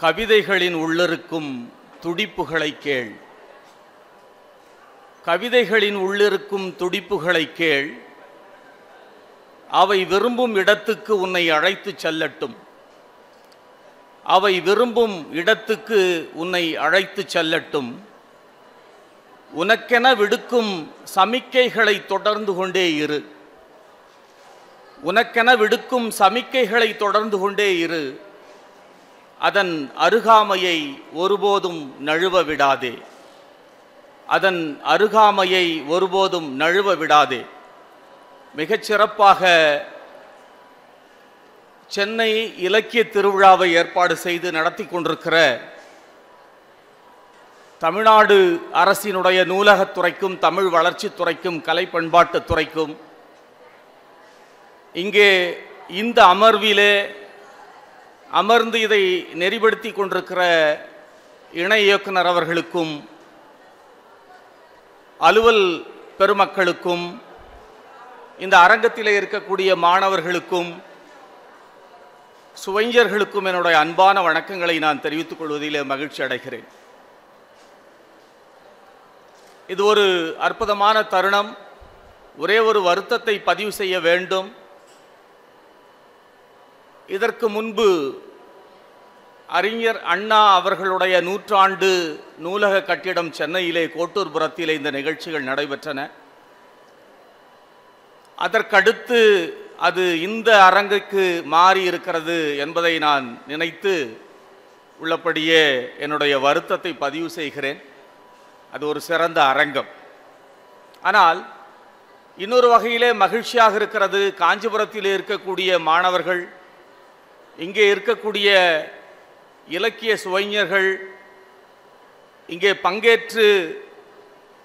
கவிதைகளின் உள்ளிருக்கும் துடிப்புகளை கேள். கவிதைகளின் உள்ளிருக்கும் துடிப்புகளை கேள். அவை விரும்பும் இடத்துக்கு உன்னை அழைத்து செல்லட்டும். அவை விரும்பும் இடத்துக்கு உன்னை அழைத்து செல்லட்டும். உனக்கென விடுக்கும் சமிக்கைகளை தொடர்ந்து கொண்டே இரு. உனக்கென விடுக்கும் சமிக்கைகளை தொடர்ந்து கொண்டே இரு. அதன் அருகாமையை ஒருபோதும் நழுவ விடாதே. அதன் அருகாமையை ஒருபோதும் நழுவ விடாதே. மிகச்சிறப்பாக சென்னை இலக்கிய திருவிழாவை ஏற்பாடு செய்து நடத்தி கொண்டிருக்கிற தமிழ்நாடு அரசினுடைய நூலகத்துறைக்கும் தமிழ் வளர்ச்சித்துறைக்கும் கலை பண்பாட்டுத்துறைக்கும் இங்கே இந்த அமர்விலே அமர்ந்து இதை நெறிப்படுத்தி கொண்டிருக்கிற இணை இயக்குனர் அவர்களுக்கும் அலுவல் பெருமக்களுக்கும் இந்த அரங்கத்திலே இருக்கக்கூடிய மாணவர்களுக்கும் சுவைஞர்களுக்கும் என்னுடைய அன்பான வணக்கங்களை நான் தெரிவித்துக் கொள்வதிலே மகிழ்ச்சி அடைகிறேன். இது ஒரு அற்புதமான தருணம். ஒரே ஒரு வருத்தத்தை பதிவு செய்ய வேண்டும். இதற்கு முன்பு அறிஞர் அண்ணா அவர்களுடைய 100 நூலக கட்டிடம் சென்னையிலே கோட்டூர்புரத்திலே இந்த நிகழ்ச்சிகள் நடைபெற்றன. அதற்கடுத்து அது இந்த அரங்குக்கு மாறி இருக்கிறது என்பதை நான் நினைத்து உள்ளபடியே என்னுடைய வருத்தத்தை பதிவு செய்கிறேன். அது ஒரு சிறந்த அரங்கம். ஆனால் இன்னொரு வகையிலே மகிழ்ச்சியாக இருக்கிறது. காஞ்சிபுரத்தில் இருக்கக்கூடிய மாணவர்கள், இங்கே இருக்கக்கூடிய இலக்கிய சுவைஞர்கள் இங்கே பங்கேற்று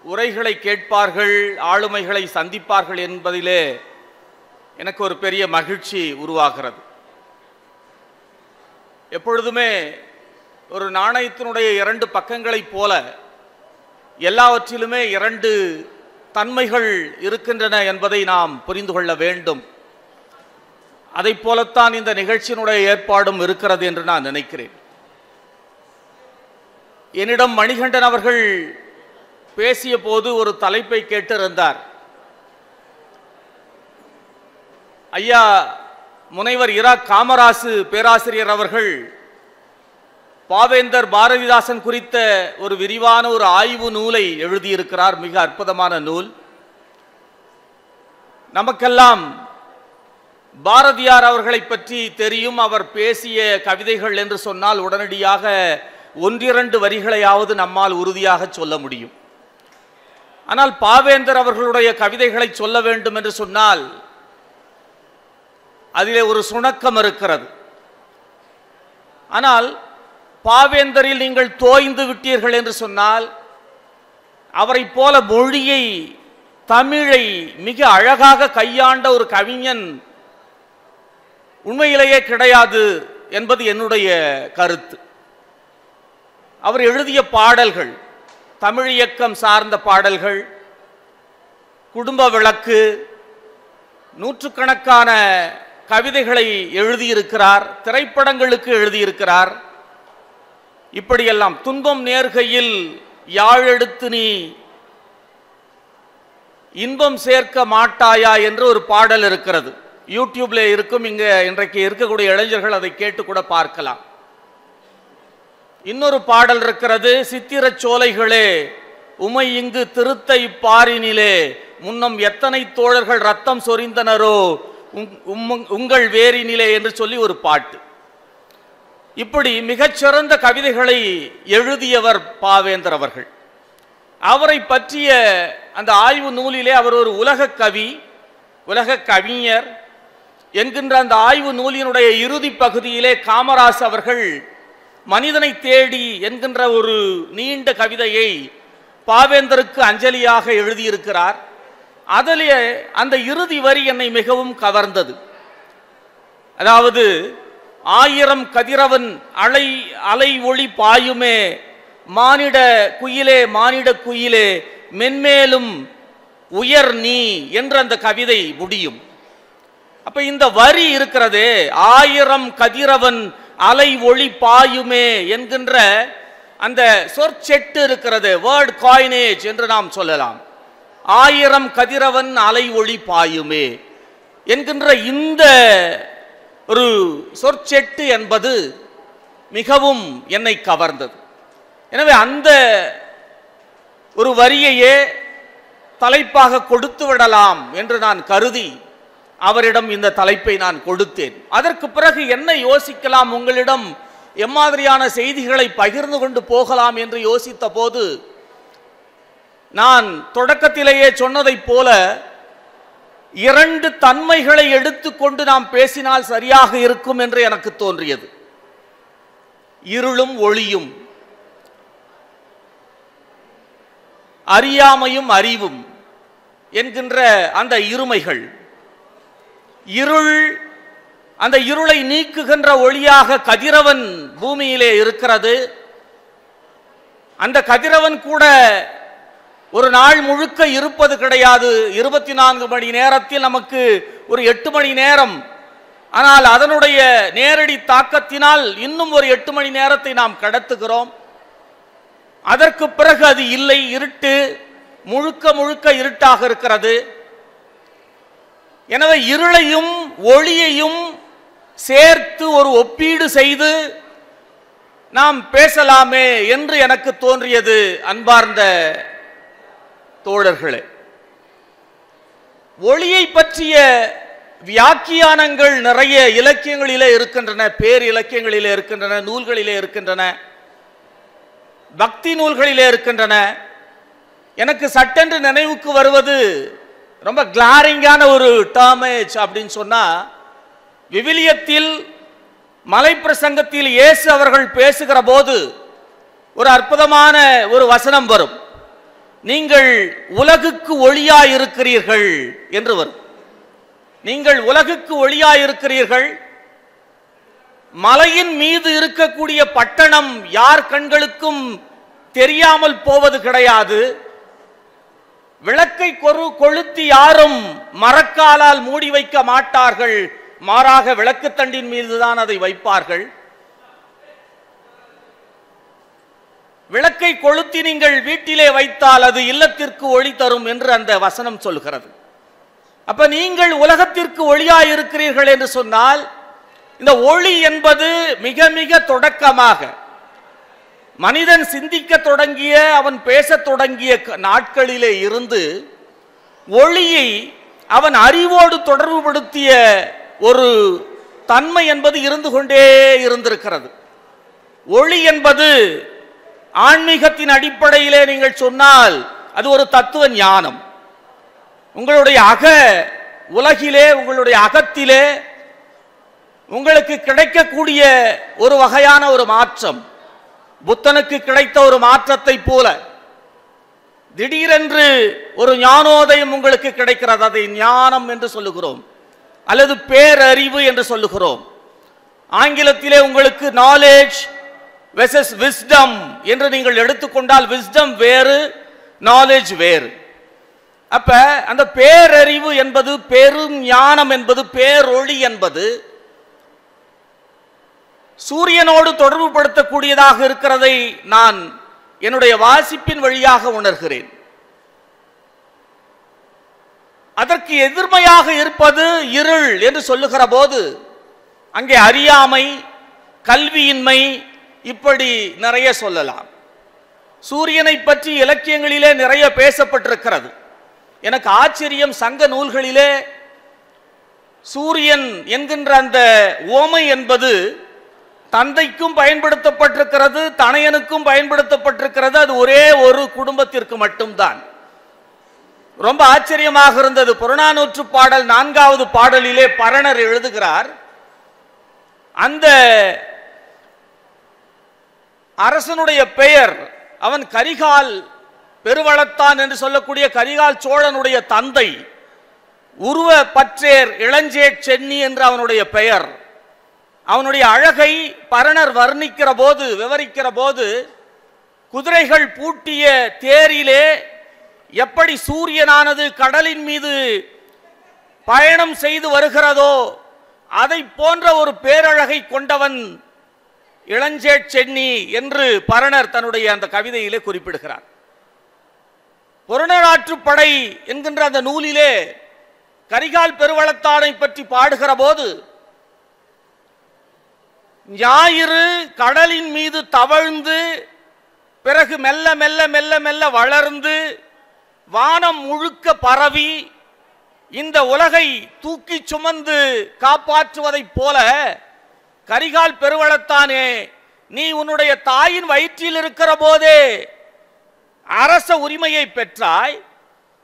உரைகளை கேட்பார்கள், ஆளுமைகளை சந்திப்பார்கள் என்பதிலே எனக்கு ஒரு பெரிய மகிழ்ச்சி உருவாகிறது. எப்பொழுதுமே ஒரு நாணயத்தினுடைய 2 பக்கங்களைப் போல எல்லாவற்றிலுமே 2 தன்மைகள் இருக்கின்றன என்பதை நாம் புரிந்து கொள்ள வேண்டும். அதை போலத்தான் இந்த நிகழ்ச்சியினுடைய ஏற்பாடும் இருக்கிறது என்று நான் நினைக்கிறேன். என்னிடம் மணிகண்டன் அவர்கள் பேசிய போது ஒரு தலைப்பை கேட்டிருந்தார். ஐயா முனைவர் இரா காமராசு பேராசிரியர் அவர்கள் பாவேந்தர் பாரதிதாசன் குறித்த ஒரு விரிவான ஒரு ஆய்வு நூலை எழுதியிருக்கிறார். மிக அற்புதமான நூல். நமக்கெல்லாம் பாரதியார் அவர்களை பற்றி தெரியும். அவர் பேசிய கவிதைகள் என்று சொன்னால் உடனடியாக 1-2 வரிகளையாவது நம்மால் உறுதியாக சொல்ல முடியும். ஆனால் பாவேந்தர் அவர்களுடைய கவிதைகளை சொல்ல வேண்டும் என்று சொன்னால் அதிலே ஒரு சுணக்கம் இருக்கிறது. ஆனால் பாவேந்தரில் நீங்கள் தோய்ந்து விட்டீர்கள் என்று சொன்னால் அவரை போல மொழியை, தமிழை மிக அழகாக கையாண்ட ஒரு கவிஞன் உண்மையிலேயே கிடையாது என்பது என்னுடைய கருத்து. அவர் எழுதிய பாடல்கள், தமிழ் இயக்கம் சார்ந்த பாடல்கள், குடும்ப விளக்கு, நூற்றுக்கணக்கான கவிதைகளை எழுதியிருக்கிறார், திரைப்படங்களுக்கு எழுதியிருக்கிறார். இப்படியெல்லாம் துன்பம் நேர்கையில் யாழெடுத்து நீ இன்பம் சேர்க்க மாட்டாயா என்று ஒரு பாடல் இருக்கிறது. யூடியூப்ல இருக்கும். இங்க இன்றைக்கு இருக்கக்கூடிய இளைஞர்கள் அதை கேட்டு கூட பார்க்கலாம். இன்னொரு பாடல் இருக்கிறது. சித்திர சோலைகளே உமை இங்கு திருத்த இப்பாரினிலே முன்னம் எத்தனை தோழர்கள் ரத்தம் சொரிந்தனரோ உங்கள் வேரினிலே என்று சொல்லி ஒரு பாட்டு. இப்படி மிகச்சிறந்த கவிதைகளை எழுதியவர் பாவேந்தர் அவர்கள். அவரை பற்றிய அந்த ஆய்வு நூலிலே அவர் ஒரு உலக கவி, உலக கவிஞர் என்கின்ற அந்த ஆய்வு நூலினுடைய இறுதி பகுதியிலே காமராஜ் அவர்கள் மனிதனை தேடி என்கின்ற ஒரு நீண்ட கவிதையை பாவேந்தருக்கு அஞ்சலியாக எழுதியிருக்கிறார். அதிலே அந்த இறுதி வரி என்னை மிகவும் கவர்ந்தது. அதாவது 1000 கதிரவன் அலை ஒளி பாயுமே மானிட குயிலே மானிட குயிலே மென்மேலும் உயர் நீ என்ற அந்த கவிதை முடியும். அப்ப இந்த வரி இருக்கிறதே, 1000 கதிரவன் அலை ஒளி பாயுமே என்கின்ற அந்த சொற்செட்டு இருக்கிறது, வேர்ட் காயினேஜ் என்று நாம் சொல்லலாம். 1000 கதிரவன் அலை ஒளி பாயுமே என்கின்ற இந்த ஒரு சொற்செட்டு என்பது மிகவும் என்னை கவர்ந்தது. எனவே அந்த ஒரு வரியையே தலைப்பாக கொடுத்து விடலாம் என்று நான் கருதி அவரிடம் இந்த தலைப்பை நான் கொடுத்தேன். அதற்கு பிறகு என்ன யோசிக்கலாம், உங்களிடம் எம்மாதிரியான செய்திகளை பகிர்ந்து கொண்டு போகலாம் என்று யோசித்த போது, நான் தொடக்கத்திலேயே சொன்னதைப் போல 2 தன்மைகளை எடுத்துக்கொண்டு நாம் பேசினால் சரியாக இருக்கும் என்று எனக்கு தோன்றியது. இருளும் ஒளியும், அறியாமையும் அறிவும் என்கின்ற அந்த இருமைகள். இருள், அந்த இருளை நீக்குகின்ற ஒளியாக கதிரவன் பூமியிலே இருக்கிறது. அந்த கதிரவன் கூட ஒரு நாள் முழுக்க இருப்பது கிடையாது. 24 மணி நேரத்தில் நமக்கு ஒரு 8 மணி நேரம், ஆனால் அதனுடைய நேரடி தாக்கத்தினால் இன்னும் ஒரு 8 மணி நேரத்தை நாம் கடத்துகிறோம். அதற்கு பிறகு அது இல்லை, இருட்டு, முழுக்க முழுக்க இருட்டாக இருக்கிறது. எனவே இருளையும் ஒளியையும் சேர்த்து ஒரு ஒப்பீடு செய்து நாம் பேசலாமே என்று எனக்கு தோன்றியது. அன்பார்ந்த தோழர்களே, ஒளியை பற்றிய வியாக்கியானங்கள் நிறைய இலக்கியங்களிலே இருக்கின்றன, பேர் இலக்கியங்களிலே இருக்கின்றன, நூல்களிலே இருக்கின்றன, பக்தி நூல்களிலே இருக்கின்றன. எனக்கு சட்டென்று நினைவுக்கு வருவது ரொம்ப கிளாரிங்கான ஒரு டேர்மேஜ் அப்படின்னு சொன்னா, விவிலியத்தில் மலைப்பிரசங்கத்தில் இயேசு அவர்கள் பேசுகிற போது ஒரு அற்புதமான ஒரு வசனம் வரும். நீங்கள் உலகுக்கு ஒளியாயிருக்கிறீர்கள் என்று வரும். நீங்கள் உலகுக்கு ஒளியாயிருக்கிறீர்கள். மலையின் மீது இருக்கக்கூடிய பட்டணம் யார் கண்களுக்கும் தெரியாமல் போவது கிடையாது. விளக்கை கொளுத்தி யாரும் மரக்காலால் மூடி வைக்க மாட்டார்கள், மாறாக விளக்கு தண்டின் மீதுதான் அதை வைப்பார்கள். விளக்கை கொளுத்தி நீங்கள் வீட்டிலே வைத்தால் அது இல்லத்திற்கு ஒளி தரும் என்று அந்த வசனம் சொல்கிறது. அப்ப நீங்கள் உலகத்திற்கு ஒளியாயிருக்கிறீர்கள் என்று சொன்னால், இந்த ஒளி என்பது மிக மிக தொடக்கமாக மனிதன் சிந்திக்க தொடங்கிய, அவன் பேசத் தொடங்கிய நாட்களிலே இருந்து ஒளியை அவன் அறிவோடு தொடர்புபடுத்திய ஒரு தன்மை என்பது இருந்து கொண்டே இருந்திருக்கிறது. ஒளி என்பது ஆன்மீகத்தின் அடிப்படையிலே நீங்கள் சொன்னால் அது ஒரு தத்துவ ஞானம். உங்களுடைய அக உலகிலே, உங்களுடைய அகத்திலே உங்களுக்கு கிடைக்கக்கூடிய ஒரு வகையான ஒரு மாற்றம், புத்தனுக்கு கிடைத்த ஒரு மாற்றத்தை போல திடீரென்று ஒரு ஞானோதயம் உங்களுக்கு கிடைக்கிறது. அதை ஞானம் என்று சொல்லுகிறோம், அல்லது பேரறிவு என்று சொல்லுகிறோம். ஆங்கிலத்திலே உங்களுக்கு நாலேஜ் வெர்சஸ் விஸ்டம் என்று நீங்கள் எடுத்துக்கொண்டால், விஸ்டம் வேறு, நாலேஜ் வேறு. அப்ப அந்த பேரறிவு என்பது, பெரும் ஞானம் என்பது, பேரொளி என்பது சூரியனோடு தொடர்பு படுத்தக்கூடியதாக இருக்கிறதை நான் என்னுடைய வாசிப்பின் வழியாக உணர்கிறேன். அதற்கு எதிர்மையாக இருப்பது இருள் என்று சொல்லுகிற போது அங்கே அறியாமை, கல்வியின்மை, இப்படி நிறைய சொல்லலாம். சூரியனை பற்றி இலக்கியங்களிலே நிறைய பேசப்பட்டிருக்கிறது. எனக்கு ஆச்சரியம், சங்க நூல்களிலே சூரியன் என்கின்ற அந்த ஓமை என்பது தந்தைக்கும் பயன்படுத்தப்பட்டிருக்கிறது, தனையனுக்கும் பயன்படுத்தப்பட்டிருக்கிறது. அது ஒரே ஒரு குடும்பத்திற்கு மட்டும்தான். ரொம்ப ஆச்சரியமாக இருந்தது. புறநானூற்று பாடல் 4வது பாடலிலே பரணர் எழுதுகிறார், அந்த அரசனுடைய பெயர், அவன் கரிகால் பெருவளத்தான் என்று சொல்லக்கூடிய கரிகால் சோழனுடைய தந்தை, உருவ பற்றேர் இளஞ்சேட் சென்னி என்று அவனுடைய பெயர். அவனுடைய அழகை பரணர் வர்ணிக்கிற போது, விவரிக்கிற போது, குதிரைகள் பூட்டிய தேரிலே எப்படி சூரியனானது கடலின் மீது பயணம் செய்து வருகிறதோ அதை போன்ற ஒரு பேரழகை கொண்டவன் இளஞ்சேட் சென்னி என்று பரணர் தன்னுடைய அந்த கவிதையிலே குறிப்பிடுகிறார். புறநராற்றுப்படை என்கின்ற அந்த நூலிலே கரிகால் பெருவளத்தானை பற்றி பாடுகிற போது, ஞாயிறு கடலின் மீது தவழ்ந்து பிறகு மெல்ல மெல்ல மெல்ல மெல்ல வளர்ந்து வானம் முழுக்க பரவி இந்த உலகை தூக்கி சுமந்து காப்பாற்றுவதைப் போல, கரிகால் பெருவளத்தானே, நீ உன்னுடைய தாயின் வயிற்றில் இருக்கிற போதே அரச உரிமையை பெற்றாய்.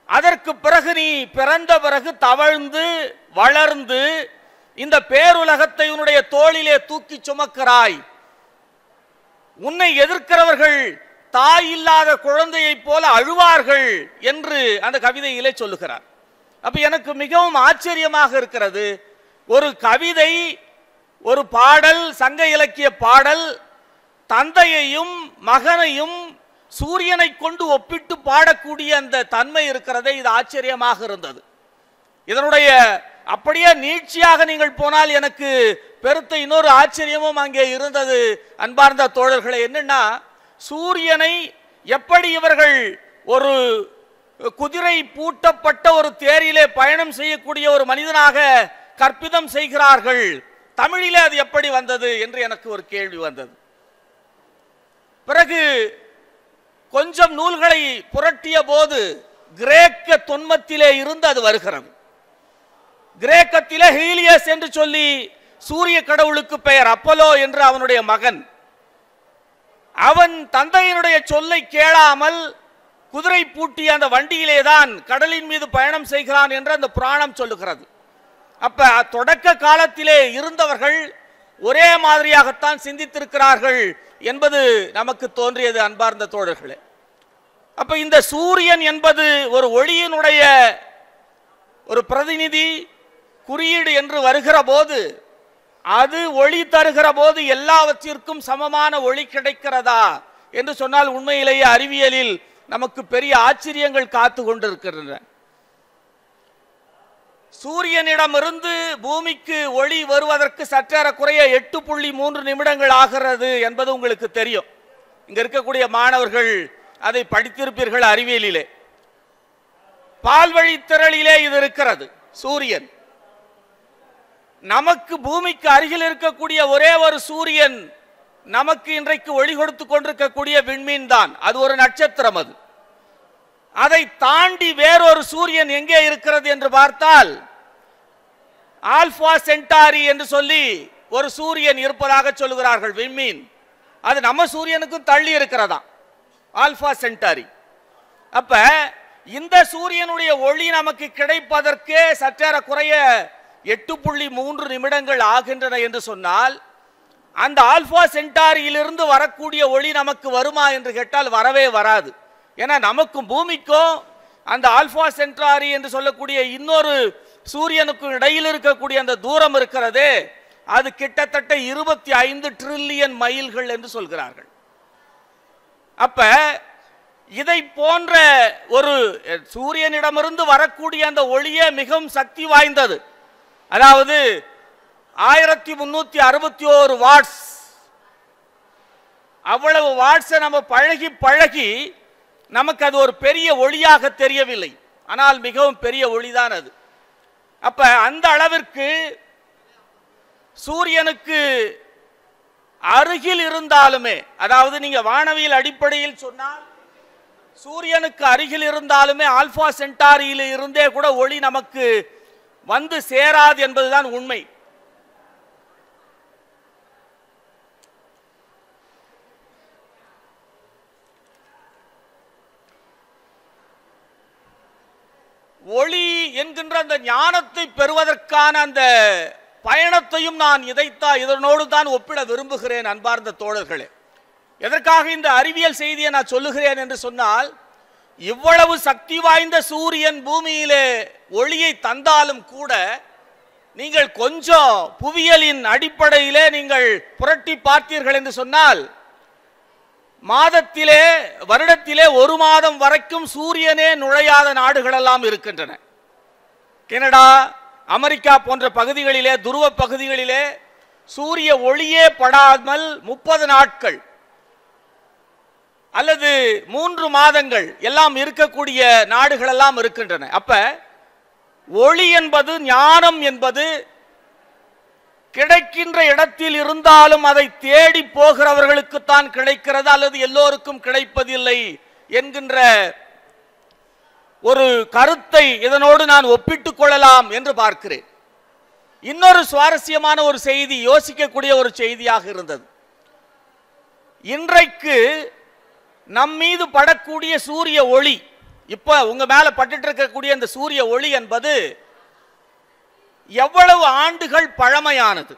அதற்கு பிறகு நீ பிறந்த பிறகு தவழ்ந்து வளர்ந்து இந்த பேருலகத்தை உன்னுடைய தோளிலே தூக்கி சுமக்கிறாய். உன்னை எதிர்க்கிறவர்கள் தாய் இல்லாத குழந்தையைப் போல அழுவார்கள் என்று அந்த கவிதையிலே சொல்லுகிறார். அப்ப எனக்கு மிகவும் ஆச்சரியமாக இருக்கிறது. ஒரு கவிதை, ஒரு பாடல், சங்க இலக்கிய பாடல், தந்தையையும் மகனையும் சூரியனை கொண்டு ஒப்பிட்டு பாடக்கூடிய அந்த தன்மை இருக்கிறதே, இது ஆச்சரியமாக இருந்தது. இதனுடைய அப்படியே நீட்சியாக நீங்கள் போனால் எனக்கு பெருத்த இன்னொரு ஆச்சரியமும் அங்கே இருந்தது. அன்பார்ந்த தோழர்களே, என்னன்னா, சூரியனை எப்படி இவர்கள் ஒரு குதிரை பூட்டப்பட்ட ஒரு தேரிலே பயணம் செய்யக்கூடிய ஒரு மனிதனாக கற்பிதம் செய்கிறார்கள், தமிழிலே அது எப்படி வந்தது என்று எனக்கு ஒரு கேள்வி வந்தது. பிறகு கொஞ்சம் நூல்களை புரட்டிய போது கிரேக்க தொன்மத்திலே இருந்து அது வருகிறது. கிரேக்கத்திலே ஹீலியஸ் என்று சொல்லி சூரிய கடவுளுக்கு பெயர், அப்போலோ என்று அவனுடைய மகன், அவன் தந்தையினுடைய சொல்லை கேளாமல் குதிரை பூட்டிய அந்த வண்டியிலே தான் கடலின் மீது பயணம் செய்கிறான் என்று அந்த புராணம் சொல்லுகிறது. அப்ப தொடக்க காலத்திலே இருந்தவர்கள் ஒரே மாதிரியாகத்தான் சிந்தித்திருக்கிறார்கள் என்பது நமக்கு தோன்றியது. அன்பார்ந்த தோழர்களே, அப்ப இந்த சூரியன் என்பது ஒரு ஒளியினுடைய ஒரு பிரதிநிதி குறியீடு என்று வருகிற போது, அது ஒளி தருகிற போது எல்லாவற்றிற்கும் சமமான ஒளி கிடைக்கிறதா என்று சொன்னால் உண்மையிலேயே அறிவியலில் நமக்கு பெரிய ஆச்சரியங்கள் காத்து கொண்டிருக்கின்றன. சூரியனிடமிருந்து பூமிக்கு ஒளி வருவதற்கு சற்றேறக்குறைய 8.3 நிமிடங்கள் ஆகிறது என்பது உங்களுக்கு தெரியும். இங்க இருக்கக்கூடிய மாணவர்கள் அதை படித்திருப்பீர்கள் அறிவியலிலே. பால்வழி திரளிலே இது இருக்கிறது. சூரியன் நமக்கு பூமிக்கு அருகில் இருக்கக்கூடிய ஒரே ஒரு சூரியன் நமக்கு இன்றைக்கு ஒளி கொடுத்து கொண்டிருக்கக்கூடிய விண்மீன் தான். அது ஒரு நட்சத்திரம். அது அதை தாண்டி வேறொரு சூரியன் எங்கே இருக்கிறது என்று பார்த்தால் ஆல்பா சென்டாரி என்று சொல்லி ஒரு சூரியன் இருப்பதாக சொல்லுகிறார்கள், விண்மீன். அது நம்ம சூரியனுக்கும் தள்ளி இருக்கிறதா, ஆல்பா சென்டாரி. அப்ப இந்த சூரியனுடைய ஒளி நமக்கு கிடைப்பதற்கே சற்றேறக்குறைய 8.3 நிமிடங்கள் ஆகின்றன என்று சொன்னால், அந்த ஆல்பா சென்டாரியிலிருந்து வரக்கூடிய ஒளி நமக்கு வருமா என்று கேட்டால் வரவே வராது. ஏன்னா நமக்கும் பூமிக்கும் அந்த ஆல்பா சென்டாரி என்று சொல்லக்கூடிய இன்னொரு சூரியனுக்கும் இடையில் இருக்கக்கூடிய அந்த தூரம் இருக்கிறதே, அது கிட்டத்தட்ட 25 ட்ரில்லியன் மைல்கள் என்று சொல்கிறார்கள். அப்ப இதை போன்ற ஒரு சூரியனிடமிருந்து வரக்கூடிய அந்த ஒளியே மிகவும் சக்தி வாய்ந்தது. அதாவது 1361 வாட்ஸ். அவ்வளவு வாட்ஸை நம்ம பழகி பழகி நமக்கு அது ஒரு பெரிய ஒளியாக தெரியவில்லை, ஆனால் மிகவும் பெரிய ஒளிதான் அது. அப்ப அந்த அளவிற்கு சூரியனுக்கு அருகில் இருந்தாலுமே, அதாவது நீங்க வானவியல் அடிப்படையில் சொன்னால் சூரியனுக்கு அருகில் இருந்தாலுமே ஆல்பா சென்டாரியில் இருந்தே கூட ஒளி நமக்கு வந்து சேராது என்பதுதான் உண்மை. ஒளி என்கின்ற அந்த ஞானத்தை பெறுவதற்கான அந்த பயணத்தையும் நான் இதனோடு தான் ஒப்பிட விரும்புகிறேன். அன்பார்ந்த தோழர்களே, எதற்காக இந்த அறிவியல் செய்தியை நான் சொல்லுகிறேன் என்று சொன்னால், இவ்வளவு சக்தி வாய்ந்த சூரியன் பூமியிலே ஒளியை தந்தாலும் கூட நீங்கள் கொஞ்சம் புவியியலின் அடிப்படையிலே நீங்கள் புரட்டி பார்த்தீர்கள் என்று சொன்னால், மாதத்திலே வருடத்திலே 1 மாதம் வரைக்கும் சூரியனே நுழையாத நாடுகளெல்லாம் இருக்கின்றன. கனடா, அமெரிக்கா போன்ற பகுதிகளிலே, துருவ பகுதிகளிலே சூரிய ஒளியே படாமல் 30 நாட்கள் அல்லது 3 மாதங்கள் எல்லாம் இருக்கக்கூடிய நாடுகள் எல்லாம் இருக்கின்றன. அப்ப ஒளி என்பது, ஞானம் என்பது கிடைக்கின்ற இடத்தில் இருந்தாலும் அதை தேடி போகிறவர்களுக்குத்தான் கிடைக்கிறது, அல்லது எல்லோருக்கும் கிடைப்பதில்லை என்கின்ற ஒரு கருத்தை இதனோடு நான் ஒப்பிட்டுக் கொள்ளலாம் என்று பார்க்கிறேன். இன்னொரு சுவாரஸ்யமான ஒரு செய்தி, யோசிக்கக்கூடிய ஒரு செய்தியாக இருந்தது. இன்றைக்கு நம் மீது படக்கூடிய சூரிய ஒளி, இப்ப உங்க மேல பட்டுட்டு இருக்கக்கூடிய இந்த சூரிய ஒளி என்பது எவ்வளவு ஆண்டுகள் பழமையானது.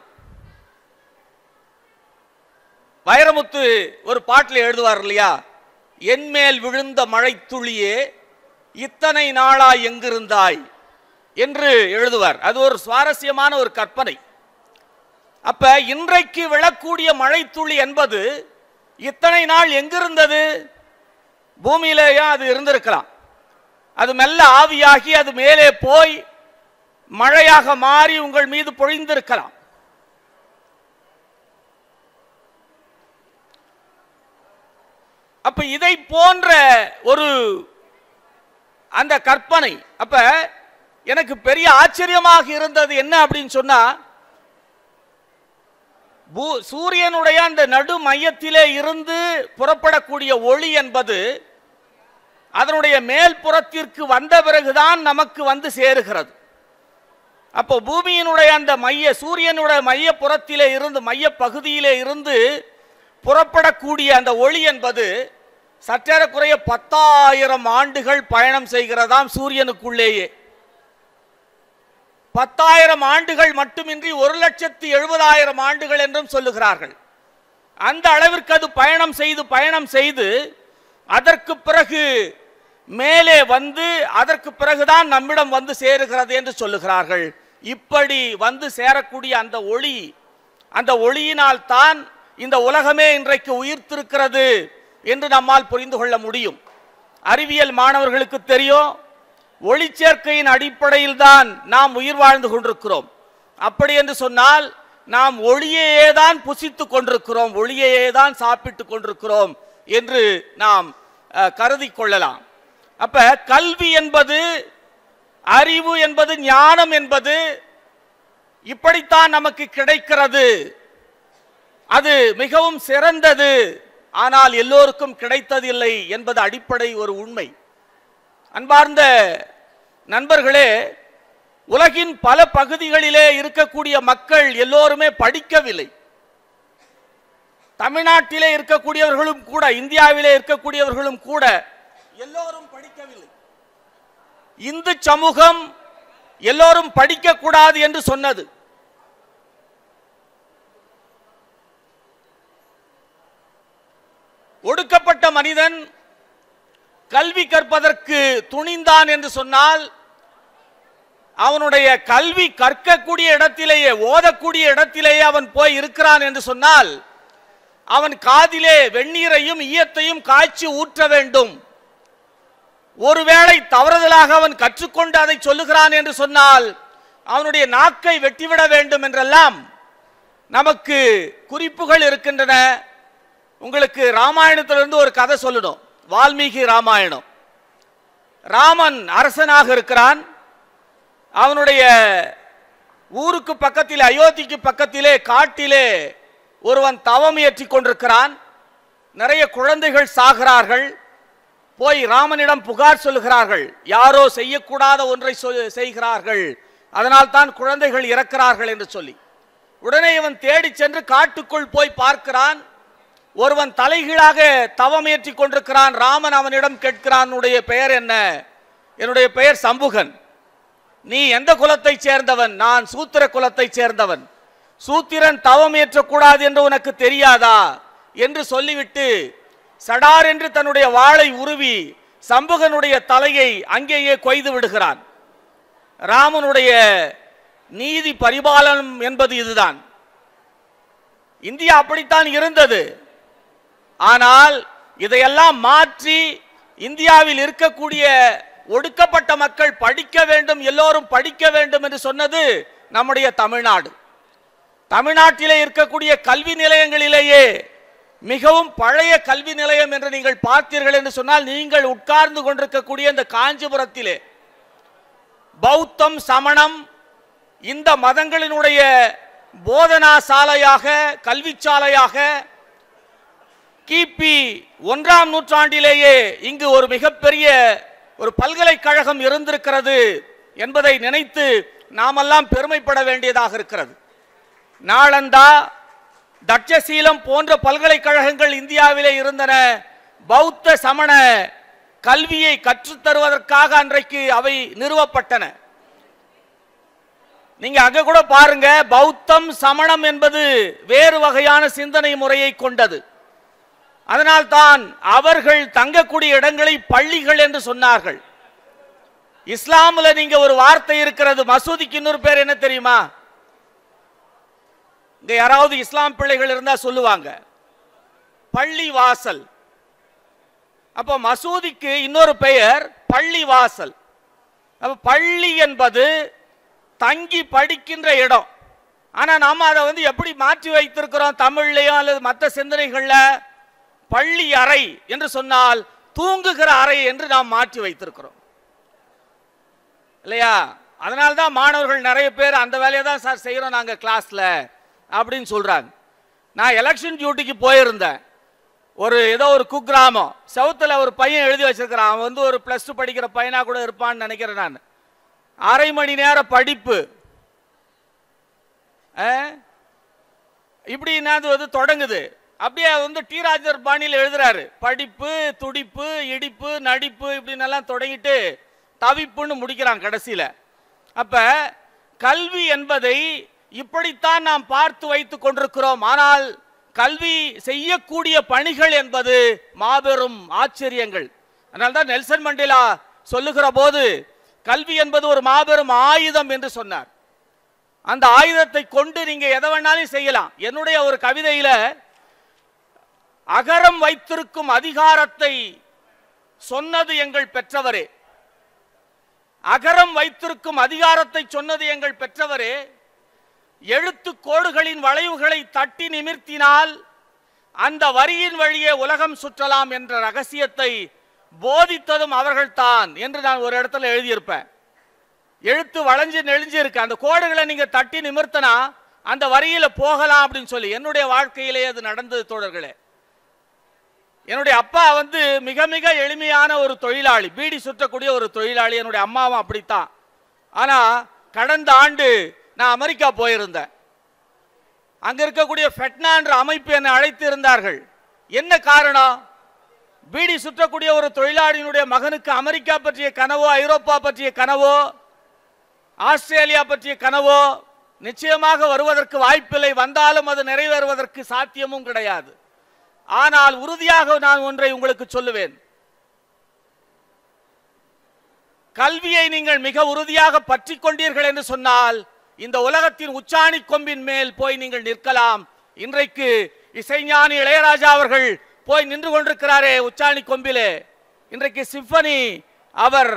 வைரமுத்து ஒரு பாட்டில் எழுதுவார் இல்லையா, என்மேல் விழுந்த மழை துளியே இத்தனை நாளாய் எங்கிருந்தாய் என்று எழுதுவார். அது ஒரு சுவாரஸ்யமான ஒரு கற்பனை. அப்ப இன்றைக்கு விழக்கூடிய மழை துளி என்பது இத்தனை நாள் எங்கிருந்தது? பூமியிலேயே அது இருந்திருக்கலாம். அது மெல்ல ஆவியாகி அது மேலே போய் மழையாக மாறி உங்கள் மீது பொழிந்திருக்கலாம். அப்ப இதை போன்ற ஒரு அந்த கற்பனை. அப்ப எனக்கு பெரிய ஆச்சரியமாக இருந்தது என்ன அப்படின்னு சொன்னா, சூரியனுடைய அந்த நடு மையத்திலே இருந்து புறப்படக்கூடிய ஒளி என்பது அதனுடைய மேல் புறத்திற்கு வந்த பிறகுதான் நமக்கு வந்து சேருகிறது. அப்போ பூமியினுடைய அந்த சூரியனுடைய மைய புறத்திலே இருந்து, மைய பகுதியிலே இருந்து புறப்படக்கூடிய அந்த ஒளி என்பது சற்றேறக்குறைய 10,000 ஆண்டுகள் பயணம் செய்கிறதாம் சூரியனுக்குள்ளேயே. 10,000 ஆண்டுகள் மட்டுமின்றி 1,70,000 ஆண்டுகள் என்றும் சொல்லுகிறார்கள். அந்த அளவிற்கு அது பயணம் செய்து அதற்கு பிறகு மேலே வந்து அதற்கு பிறகுதான் நம்மிடம் வந்து சேருகிறது என்று சொல்லுகிறார்கள். இப்படி வந்து சேரக்கூடிய அந்த ஒளியினால் தான் இந்த உலகமே இன்றைக்கு உயிர்த்திருக்கிறது என்று நம்மால் புரிந்து கொள்ள முடியும். அறிவியல் மாணவர்களுக்கு தெரியும், ஒளிச்சேர்க்கையின் அடிப்படையில் தான் நாம் உயிர் வாழ்ந்து கொண்டிருக்கிறோம். அப்படி என்று சொன்னால் நாம் ஒளியையே தான் புசித்து கொண்டிருக்கிறோம், ஒளியையே தான் சாப்பிட்டு கொண்டிருக்கிறோம் என்று நாம் கருதி கொள்ளலாம். அப்ப கல்வி என்பது, அறிவு என்பது, ஞானம் என்பது இப்படித்தான் நமக்கு கிடைக்கிறது. அது மிகவும் சிறந்தது, ஆனால் எல்லோருக்கும் கிடைத்ததில்லை என்பது அடிப்படை ஒரு உண்மை. அன்பார்ந்த நண்பர்களே, உலகின் பல பகுதிகளிலே இருக்கக்கூடிய மக்கள் எல்லோருமே படிக்கவில்லை. தமிழ்நாட்டிலே இருக்கக்கூடியவர்களும் கூட, இந்தியாவிலே இருக்கக்கூடியவர்களும் கூட எல்லோரும் படிக்கவில்லை. இந்து சமூகம் எல்லோரும் படிக்க கூடாது என்று சொன்னது. ஒடுக்கப்பட்ட மனிதன் கல்வி கற்பதற்கு துணிந்தான் என்று சொன்னால், அவனுடைய கல்வி கற்கக்கூடிய இடத்திலேயே, ஓதக்கூடிய இடத்திலேயே அவன் போய் இருக்கிறான் என்று சொன்னால், அவன் காதிலே வெந்நீரையும் ஈயத்தையும் காய்ச்சி ஊற்ற வேண்டும். ஒருவேளை தவறுதலாக அவன் கற்றுக்கொண்டு அதை சொல்லுகிறான் என்று சொன்னால் அவனுடைய நாக்கை வெட்டிவிட வேண்டும் என்றெல்லாம் நமக்கு குறிப்புகள் இருக்கின்றன. உங்களுக்கு ராமாயணத்திலிருந்து ஒரு கதை சொல்லணும். வால்மீகி ராமாயணம். ராமன் அரசனாக இருக்கிறான். அவனுடைய ஊருக்கு பக்கத்திலே, அயோத்திக்கு பக்கத்திலே காட்டிலே ஒருவன் தவம் இயற்றி கொண்டிருக்கிறான். நிறைய குழந்தைகள் சாகிறார்கள். போய் ராமனிடம் புகார் சொல்லுகிறார்கள், யாரோ செய்யக்கூடாத ஒன்றை செய்கிறார்கள், அதனால் தான் குழந்தைகள் இறக்கிறார்கள் என்று சொல்லி. உடனே இவன் தேடி சென்று காட்டுக்குள் போய் பார்க்கிறான். ஒருவன் தலைகீழாக தவம் ஏற்றி கொண்டிருக்கிறான். ராமன் அவனிடம் கேட்கிறான், உன்னுடைய பெயர் என்ன? என்னுடைய பெயர் சம்புகன். நீ எந்த குலத்தை சேர்ந்தவன்? நான் சூத்திர குலத்தை சேர்ந்தவன். சூத்திரன் தவம் ஏற்றக்கூடாது என்று உனக்கு தெரியாதா என்று சொல்லிவிட்டு சடார் என்று தன்னுடைய வாளை உருவி சம்புகனுடைய தலையை அங்கேயே கொய்து விடுகிறான். ராமனுடைய நீதி பரிபாலனம் என்பது இதுதான். இந்தியா அப்படித்தான் இருந்தது. ஆனால் இதையெல்லாம் மாற்றி இந்தியாவில் இருக்கக்கூடிய ஒடுக்கப்பட்ட மக்கள் படிக்க வேண்டும், எல்லோரும் படிக்க வேண்டும் என்று சொன்னது நம்முடைய தமிழ்நாடு. தமிழ்நாட்டிலே இருக்கக்கூடிய கல்வி நிலையங்களிலேயே மிகவும் பழைய கல்வி நிலையம் என்று நீங்கள் பார்த்தீர்கள் என்று சொன்னால், நீங்கள் உட்கார்ந்து கொண்டிருக்கக்கூடிய இந்த காஞ்சிபுரத்திலே பௌத்தம், சமணம் இந்த மதங்களினுடைய போதனா சாலையாக, கல்வி சாலையாக கிபி 1ஆம் நூற்றாண்டிலேயே இங்கு ஒரு மிகப்பெரிய ஒரு பல்கலைக்கழகம் இருந்திருக்கிறது என்பதை நினைத்து நாமெல்லாம் பெருமைப்பட வேண்டியதாக இருக்கிறது. நாளந்தா, தட்சசீலம் போன்ற பல்கலைக்கழகங்கள் இந்தியாவிலே இருந்தன. பௌத்த சமண கல்வியை கற்றுத்தருவதற்காக அன்றைக்கு அவை நிறுவப்பட்டன. நீங்க அங்க கூட பாருங்க, பௌத்தம் சமணம் என்பது வேறு வகையான சிந்தனை முறையை கொண்டது. அதனால்தான் அவர்கள் தங்கக்கூடிய இடங்களை பள்ளிகள் என்று சொன்னார்கள். இஸ்லாமில் நீங்க ஒரு வார்த்தை இருக்கிறது, மசூதிக்கு இன்னொரு பேர் என்ன தெரியுமா? இங்க யாராவது இஸ்லாம் பிள்ளைகள் இருந்தா சொல்லுவாங்க, பள்ளி வாசல். அப்ப மசூதிக்கு இன்னொரு பெயர் பள்ளி வாசல். அப்ப பள்ளி என்பது தங்கி படிக்கின்ற இடம். ஆனா நாம அதை எப்படி மாற்றி வைத்திருக்கிறோம் தமிழ்லையோ அல்லது மற்ற சிந்தனைகள்ல? பள்ளி அறை என்று சொன்னால் தூங்குகிற அறை என்று நாம் மாற்றி வைத்திருக்கிறோம் இல்லையா? அதனால்தான் மாணவர்கள் நிறைய பேர் அந்த வேலையை தான் சார் செய்யறோம் நாங்க கிளாஸ்ல அப்படின்னு சொல்றாங்க. நான் எலெக்ஷன் டியூட்டிக்கு போயிருந்தேன். ஏதோ ஒரு குக்கிராமம், சவுத்துல ஒரு பையன் எழுதி வச்சிருக்கிறான். அவன் ஒரு +2 படிக்கிற பையனா கூட இருப்பான்னு நினைக்கிறேன் நான். அரை மணி நேர படிப்பு இப்படி தொடங்குது. அப்படியே டி ராஜர் பாணியில் எழுதுறாரு. படிப்பு, துடிப்பு, இடிப்பு, நடிப்பு இப்படின்னு எல்லாம் தொடங்கிட்டு தவிப்புன்னு முடிக்கிறான் கடைசியில. அப்ப கல்வி என்பதை இப்படித்தான் நாம் பார்த்து வைத்துக் கொண்டிருக்கிறோம். ஆனால் கல்வி செய்யக்கூடிய பணிகள் என்பது மாபெரும் ஆச்சரியங்கள். அதனால்தான் நெல்சன் மண்டேலா சொல்லுகிற போது கல்வி என்பது ஒரு மாபெரும் ஆயுதம் என்று சொன்னார். அந்த ஆயுதத்தை கொண்டு நீங்க எதை வேணாலும் செய்யலாம். என்னுடைய ஒரு கவிதையில அகரம் வைத்திருக்கும் அதிகாரத்தை சொன்னது எங்கள் பெற்றவரே, அகரம் வைத்திருக்கும் அதிகாரத்தை சொன்னது எங்கள் பெற்றவரே, எழுத்து கோடுகளின் வளைவுகளை தட்டி நிமிர்த்தினால் அந்த வரியின் வழியே உலகம் சுற்றலாம் என்ற ரகசியத்தை போதித்ததும் அவர்கள்தான் என்று நான் ஒரு இடத்துல எழுதியிருப்பேன். எழுத்து வளைஞ்சு நெளிஞ்சு இருக்கு, அந்த கோடுகளை நீங்க தட்டி நிமிர்த்தனா அந்த வரியில போகலாம் அப்படின்னு சொல்லி என்னுடைய வாழ்க்கையிலே அது நடந்தது தோழர்களே. என்னுடைய அப்பா மிக மிக எளிமையான ஒரு தொழிலாளி, பீடி சுற்றக்கூடிய ஒரு தொழிலாளி. என்னுடைய அம்மாவும் அப்படித்தான். ஆனா கடந்த ஆண்டு நான் அமெரிக்கா போயிருந்தேன். அங்க இருக்கக்கூடிய ஃபெட்னா என்ற அமைப்பு என்னை அழைத்து இருந்தார்கள். என்ன காரணம்? பீடி சுற்றக்கூடிய ஒரு தொழிலாளியினுடைய மகனுக்கு அமெரிக்கா பற்றிய கனவோ, ஐரோப்பா பற்றிய கனவோ, ஆஸ்திரேலியா பற்றிய கனவோ நிச்சயமாக வருவதற்கு வாய்ப்பில்லை. வந்தாலும் அது நிறைவேறுவதற்கு சாத்தியமும் கிடையாது. ஆனால் உறுதியாக நான் ஒன்றை உங்களுக்கு சொல்லுவேன். கல்வியை நீங்கள் மிக உறுதியாக பற்றி கொண்டீர்கள் என்று சொன்னால் இந்த உலகத்தின் உச்சாணி கொம்பின் மேல் போய் நீங்கள் நிற்கலாம். இன்றைக்கு இசைஞானி இளையராஜா அவர்கள் போய் நின்று கொண்டிருக்கிறாரே உச்சாணி கொம்பிலே. இன்றைக்கு சிம்பனி அவர்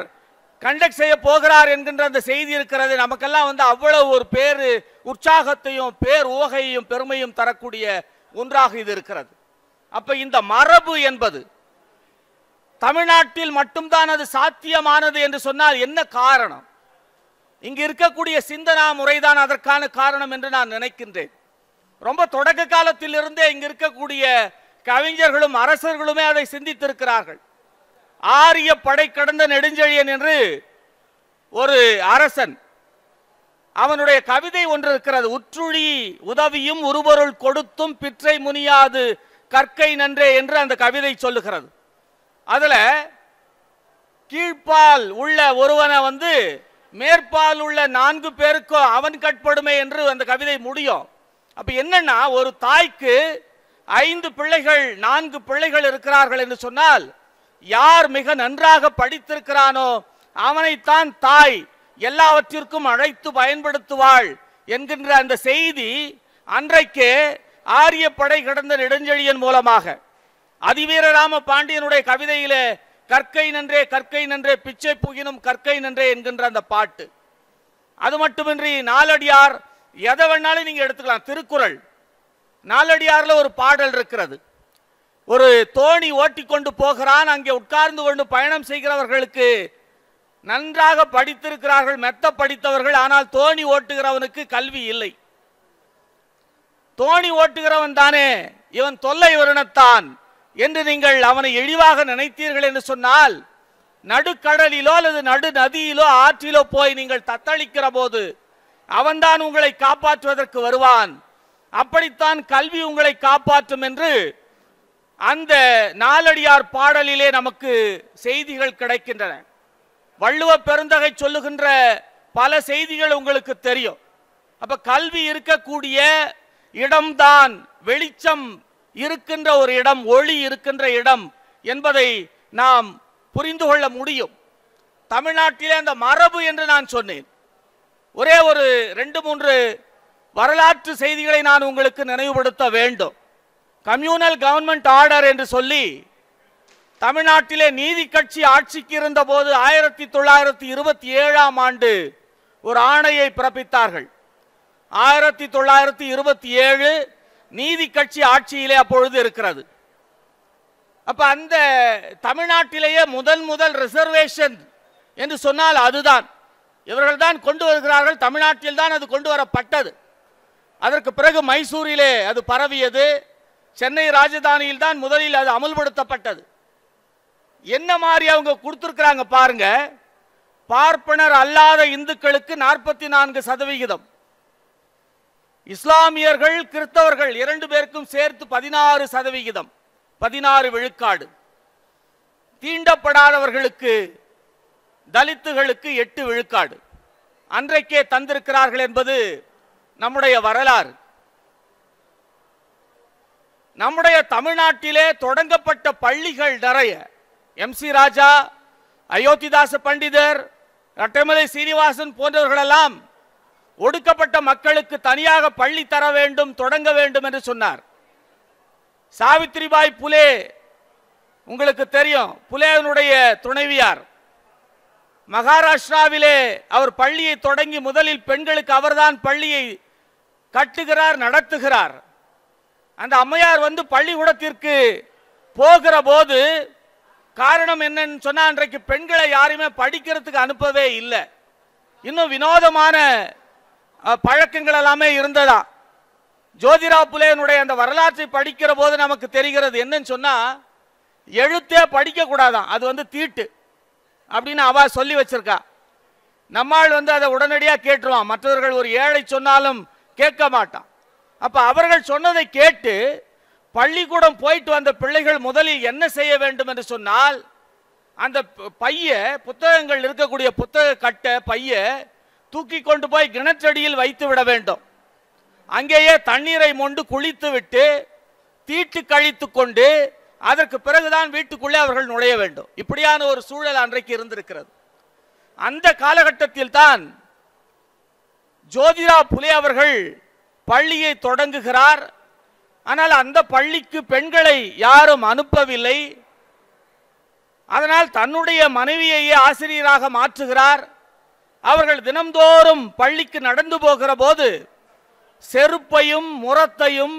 கண்டக்ட் செய்ய போகிறார் என்கின்ற அந்த செய்தி இருக்கிறது. நமக்கெல்லாம் அவ்வளவு ஒரு பேரு உற்சாகத்தையும் பேர் உவகையையும் பெருமையும் தரக்கூடிய ஒன்றாக இது இருக்கிறது. அப்ப இந்த மரபு என்பது தமிழ்நாட்டில் மட்டும்தான் அது சாத்தியமானது என்று சொன்னால் என்ன காரணம்? இங்கு இருக்கக்கூடிய சிந்தனா முறைதான் அதற்கான காரணம் என்று நான் நினைக்கின்றேன். ரொம்ப தொடக்க காலத்தில் இருந்தே இங்கு இருக்கக்கூடிய கவிஞர்களும் அரசர்களுமே அதை சிந்தித்திருக்கிறார்கள். ஆரிய படை கடந்த நெடுஞ்செழியன் என்று ஒரு அரசன், அவனுடைய கவிதை ஒன்று இருக்கிறது. உற்றுழி உதவியும் உருபொருள் கொடுத்தும் பிற்றை முனியாது கற்கை நன்றே என்று அந்த கவிதை சொல்லுகிறது. அதுல கீழ்ப்பால் உள்ள ஒருவனை மேற்பால் உள்ள 4 பேருக்கோ அவன் கட்படுமே என்று அந்த கவிதை முடியும். அப்ப என்னன்னா, ஒரு தாய்க்கு 5 பிள்ளைகள் 4 பிள்ளைகள் இருக்கிறார்கள் என்று சொன்னால் யார் மிக நன்றாக படித்திருக்கிறானோ அவனைத்தான் தாய் எல்லாவற்றிற்கும் அழைத்து பயன்படுத்துவாள் என்கின்ற அந்த செய்தி அன்றைக்கு ஆரிய படை கடந்த நெடுஞ்செழியன் மூலமாக அதிவீரராம பாண்டியனுடைய கவிதையிலே கற்கை நன்றே கற்கை நன்றே பிச்சை புகினும் கற்கை நன்றே என்கின்ற அந்த பாட்டு. அது மட்டுமின்றி நாலடியார் எதை வேணாலும் நீங்க எடுத்துக்கலாம். திருக்குறள் நாலடியார்ல ஒரு பாடல் இருக்கிறது. ஒரு தோணி ஓட்டிக்கொண்டு போகிறான், அங்கே உட்கார்ந்து கொண்டு பயணம் செய்கிறவர்களுக்கு நன்றாக படித்திருக்கிறார்கள், மெத்த படித்தவர்கள், ஆனால் தோணி ஓட்டுகிறவனுக்கு கல்வி இல்லை. தோணி ஓட்டுகிறவன் தானே இவன் தொல்லை வருணத்தான் என்று நீங்கள் அவனை இழிவாக நினைத்தீர்கள் என்று சொன்னால், நடுக்கடலிலோ அல்லது நடு நதியிலோ ஆற்றிலோ போய் நீங்கள் தத்தளிக்கிற போது அவன்தான் உங்களை காப்பாற்றுவதற்கு வருவான். அப்படித்தான் கல்வி உங்களை காப்பாற்றும் என்று அந்த நாலடியார் பாடலிலே நமக்கு செய்திகள் கிடைக்கின்றன. வள்ளுவ பெருந்தகை சொல்லுகின்ற பல செய்திகள் உங்களுக்கு தெரியும். அப்ப கல்வி இருக்கக்கூடிய இடம்தான் வெளிச்சம் இருக்கின்ற ஒரு இடம், ஒளி இருக்கின்ற இடம் என்பதை நாம் புரிந்து கொள்ள முடியும். தமிழ்நாட்டிலே அந்த மரபு என்று நான் சொன்னேன். ஒரே ஒரு 2-3 வரலாற்று செய்திகளை நான் உங்களுக்கு நினைவுபடுத்த வேண்டும். கம்யூனல் கவர்மெண்ட் ஆர்டர் என்று சொல்லி தமிழ்நாட்டிலே நீதி கட்சி ஆட்சிக்கு இருந்த போது 1927ஆம் ஆண்டு ஒரு ஆணையை பிறப்பித்தார்கள். 1927 நீதி கட்சி ஆட்சியிலே அப்பொழுது இருக்கிறது. அப்ப அந்த தமிழ்நாட்டிலேயே முதல் ரிசர்வேஷன் என்று சொன்னால் அதுதான். இவர்கள் தான் கொண்டு வருகிறார்கள். தமிழ்நாட்டில் தான் அது கொண்டு வரப்பட்டது. அதற்கு பிறகு மைசூரிலே அது பரவியது. சென்னை ராஜதானியில் தான் முதலில் அது அமல்படுத்தப்பட்டது. என்ன மாதிரி அவங்க கொடுத்திருக்கிறாங்க பாருங்க. பார்ப்பனர் அல்லாத இந்துக்களுக்கு 44%, இஸ்லாமியர்கள் கிறிஸ்தவர்கள் 2 பேருக்கும் சேர்த்து 16%, 16 விழுக்காடு. தீண்டப்படாதவர்களுக்கு தலித்துகளுக்கு 8 விழுக்காடு அன்றைக்கே தந்திருக்கிறார்கள் என்பது நம்முடைய வரலாறு. நம்முடைய தமிழ்நாட்டிலே தொடங்கப்பட்ட பள்ளிகள் நிறைய. எம்.சி. ராஜா, அயோத்திதாச பண்டிதர், ரட்டமலை சீனிவாசன் போன்றவர்களெல்லாம் ஒடுக்கப்பட்ட மக்களுக்கு தனியாக பள்ளி தர வேண்டும், தொடங்க வேண்டும் என்று சொன்னார். சாவித்ரிபாய் புலே உங்களுக்கு தெரியும், புலேனுடைய துணைவியார். மகாராஷ்டிராவிலே அவர் பள்ளியை தொடங்கி முதலில் பெண்களுக்கு அவர்தான் பள்ளியை கட்டுகிறார், நடத்துகிறார். அந்த அம்மையார் வந்து பள்ளிக்கூடத்திற்கு போகிற போது காரணம் என்னன்னு சொன்னா, அன்றைக்கு பெண்களை யாருமே படிக்கிறதுக்கு அனுப்பவே இல்லை. இன்னும் வினோதமான பழக்கங்கள் எல்லாமே இருந்ததா. ஜோதிராவ் புலேனுடைய அந்த வரலாற்றை படிக்கிற போது நமக்கு தெரிகிறது என்னன்னு சொன்னா, எழுத்தே படிக்க கூடாதான், அது வந்து தீட்டு அப்படின்னு அவ சொல்லி வச்சிருக்கா. நம்மால் வந்து அதை உடனடியாக கேட்டுருவான். மற்றவர்கள் ஒரு ஏழை சொன்னாலும் கேட்க மாட்டான். அப்ப அவர்கள் சொன்னதை கேட்டு பள்ளிக்கூடம் போயிட்டு வந்த பிள்ளைகள் முதலில் என்ன செய்ய வேண்டும் என்று சொன்னால், அந்த பைய புத்தகங்கள் இருக்கக்கூடிய புத்தக கட்ட பைய தூக்கி கொண்டு போய் கிணற்றடியில் வைத்து விட வேண்டும். அங்கேயே தண்ணீரை மொண்டு குளித்து விட்டு தீட்டு கழித்து கொண்டு அதற்கு பிறகுதான் வீட்டுக்குள்ளே அவர்கள் நுழைய வேண்டும். இப்படியான ஒரு சூழல் அன்றைக்கு இருந்திருக்கிறது. அந்த காலகட்டத்தில் தான் ஜோதிராவ் புலே அவர்கள் பள்ளியை தொடங்குகிறார். ஆனால் அந்த பள்ளிக்கு பெண்களை யாரும் அனுப்பவில்லை. அதனால் தன்னுடைய மனைவியையே ஆசிரியராக மாற்றுகிறார். அவர்கள் தினம்தோறும் பள்ளிக்கு நடந்து போகிற போது செருப்பையும் முரத்தையும்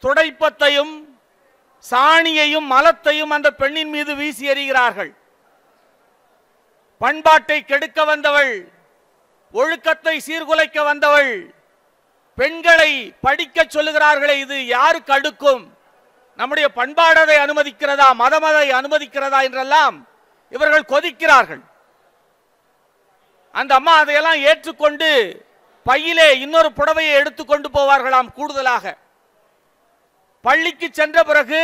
துடைப்பத்தையும் சாணியையும் மலத்தையும் அந்த பெண்ணின் மீது வீசி எறிகிறார்கள். பண்பாட்டை கெடுக்க வந்தவள், ஒழுக்கத்தை சீர்குலைக்க வந்தவள், பெண்களை படிக்க சொல்லுகிறார்களே, இது யாருக்கு அடுக்கும்? நம்முடைய பண்பாடதை அனுமதிக்கிறதா, மதமதை அனுமதிக்கிறதா என்றெல்லாம் இவர்கள் கொதிக்கிறார்கள். அந்த அம்மா அதையெல்லாம் ஏற்றுக்கொண்டு பையிலே இன்னொரு புடவையை எடுத்துக்கொண்டு போவார்களாம். கூடுதலாக பள்ளிக்கு சென்ற பிறகு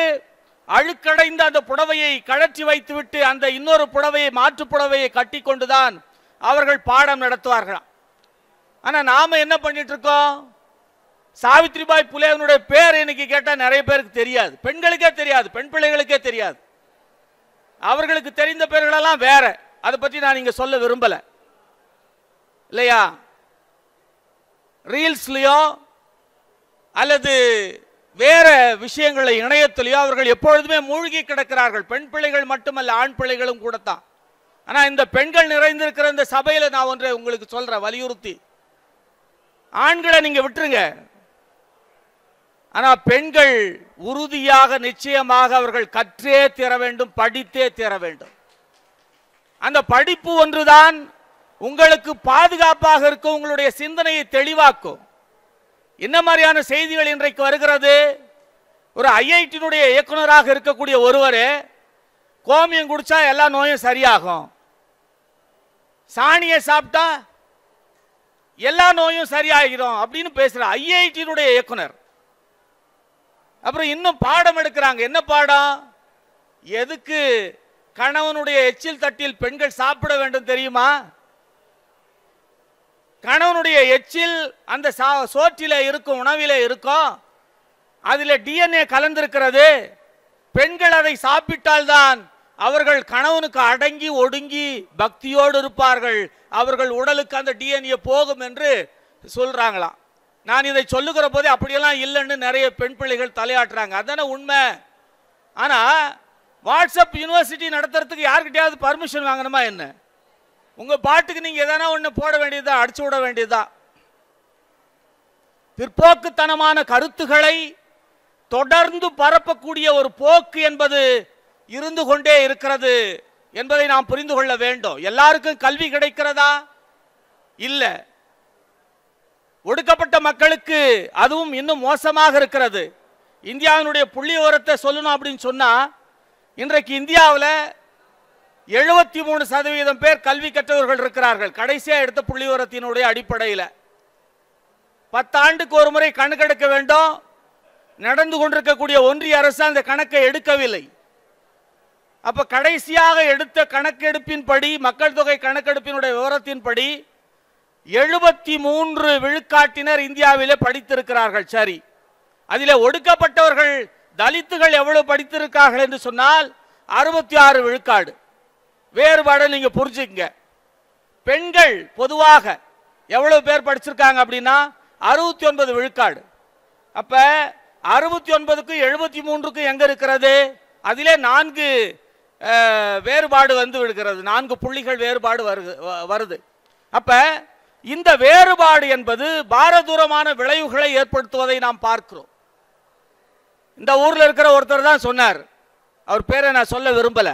அழுக்கடைந்த அந்த புடவையை கழற்றி வைத்துவிட்டு அந்த இன்னொரு புடவையை, மாற்று புடவையை கட்டி கொண்டுதான் அவர்கள் பாடம் நடத்துவார்களாம். ஆனா நாம என்ன பண்ணிட்டு இருக்கோம்? சாவித்ரிபாய் புலேனுடைய பேர் இன்னைக்கு கேட்டா நிறைய பேருக்கு தெரியாது, பெண்களுக்கே தெரியாது, பெண் பிள்ளைகளுக்கே தெரியாது. அவர்களுக்கு தெரிந்த பேர்களெல்லாம் வேற. அதை பற்றி நான் இங்க சொல்ல விரும்பல, இல்லையா? ரீல்ஸ்லயோ அல்லது வேற விஷயங்களை இணையத்திலேயோ அவர்கள் எப்பொழுதுமே மூழ்கி கிடக்கிறார்கள். பெண் பிள்ளைகள் மட்டுமல்ல, ஆண் பிள்ளைகளும் கூடத்தான். ஆனா இந்த பெண்கள் நிறைந்திருக்கிற இந்த சபையில நான் ஒன்றை உங்களுக்கு சொல்றேன், வலியுறுத்தி. ஆண்களை நீங்க விட்டுருங்க. ஆனா பெண்கள் உறுதியாக நிச்சயமாக அவர்கள் கற்றே தீர வேண்டும், படித்தே தீர வேண்டும். அந்த படிப்பு ஒன்றுதான் உங்களுக்கு பாதுகாப்பாக இருக்கும், உங்களுடைய சிந்தனையை தெளிவாக்கும். என்ன மாதிரியான செய்திகள் இன்றைக்கு வருகிறது? ஒரு ஐஐடியினுடைய இயக்குநராக இருக்கக்கூடிய ஒருவர் கோமியம் குடிச்சா எல்லா நோயும் சரியாகும், சாணியை சாப்பிட்டா எல்லா நோயும் சரியாகிடும் அப்படின்னு பேசுற ஐஐடியினுடைய இயக்குனர். அப்புறம் இன்னும் பாடம் எடுக்கிறாங்க. என்ன பாடம்? எதுக்கு கணவனுடைய எச்சில் தட்டில் பெண்கள் சாப்பிட வேண்டும் தெரியுமா? கணவனுடைய எச்சில் அந்த சோற்றில இருக்கும், உணவில இருக்கும், அதில் டிஎன்ஏ கலந்திருக்கிறது. பெண்கள் அதை சாப்பிட்டால்தான் அவர்கள் கணவனுக்கு அடங்கி ஒடுங்கி பக்தியோடு இருப்பார்கள், அவர்கள் உடலுக்கு அந்த டிஎன்ஏ போகும் என்று சொல்றாங்களாம். நான் இதை சொல்லுகிற போதே அப்படியெல்லாம் இல்லைன்னு நிறைய பெண் பிள்ளைகள் தலையாட்டுறாங்க. அதான உண்மை. ஆனா வாட்ஸ்அப் யூனிவர்சிட்டி நடத்துறதுக்கு யார்கிட்டயாவது பர்மிஷன் வாங்கணுமா என்ன? உங்க பாட்டுக்கு நீங்க எதனா ஒண்ணு போட வேண்டியதா, அடிச்சு விட வேண்டியதா. பிற்போக்குத்தனமான கருத்துக்களை தொடர்ந்து பரப்பக்கூடிய ஒரு போக்கு என்பது இருந்து கொண்டே இருக்கிறது என்பதை நாம் புரிந்து கொள்ள வேண்டும். எல்லாருக்கும் கல்வி கிடைக்கிறதா? இல்ல. ஒடுக்கப்பட்ட மக்களுக்கு அதுவும் இன்னும் மோசமாக இருக்கிறது. இந்தியாவினுடைய புள்ளி விவரத்தை சொல்லணும் அப்படின்னு சொன்னா, இன்றைக்கு இந்தியாவில் 73% பேர் கல்வி கற்றவர்கள் இருக்கிறார்கள். கடைசியா எடுத்த புள்ளி விவரத்தினுடைய அடிப்படையில் 10 ஆண்டுக்கு ஒரு முறை கணக்கெடுக்க வேண்டும். நடந்து கொண்டிருக்கக்கூடிய ஒன்றிய அரசு அந்த கணக்கை எடுக்கவில்லை. அப்ப கடைசியாக எடுத்த கணக்கெடுப்பின்படி, மக்கள் தொகை கணக்கெடுப்பினுடைய விவரத்தின்படி 73 விழுக்காட்டினர் இந்தியாவிலே படித்திருக்கிறார்கள். சரி, அதிலே ஒடுக்கப்பட்டவர்கள் தலித்துகள் எவ்வளவு படித்திருக்கார்கள் என்று சொன்னால் 66 விழுக்காடு. வேறுபாடு நீங்க புரிஞ்சுங்க. பெண்கள் பொதுவாக எவ்வளவு பேர் படிச்சிருக்காங்க அப்படின்னா 69 விழுக்காடு. அப்ப 69க்கு 73க்கு எங்க இருக்கிறது? அதிலே 4 வேறுபாடு வந்து விடுகிறது, 4 புள்ளிகள் வேறுபாடு வருது. அப்ப இந்த வேறுபாடு என்பது பாரதூரமான விளைவுகளை ஏற்படுத்துவதை நாம் பார்க்கிறோம். இந்த ஊர்ல இருக்கிற ஒருத்தர் தான் சொன்னார், அவர் பேரை நான் சொல்ல விரும்பல,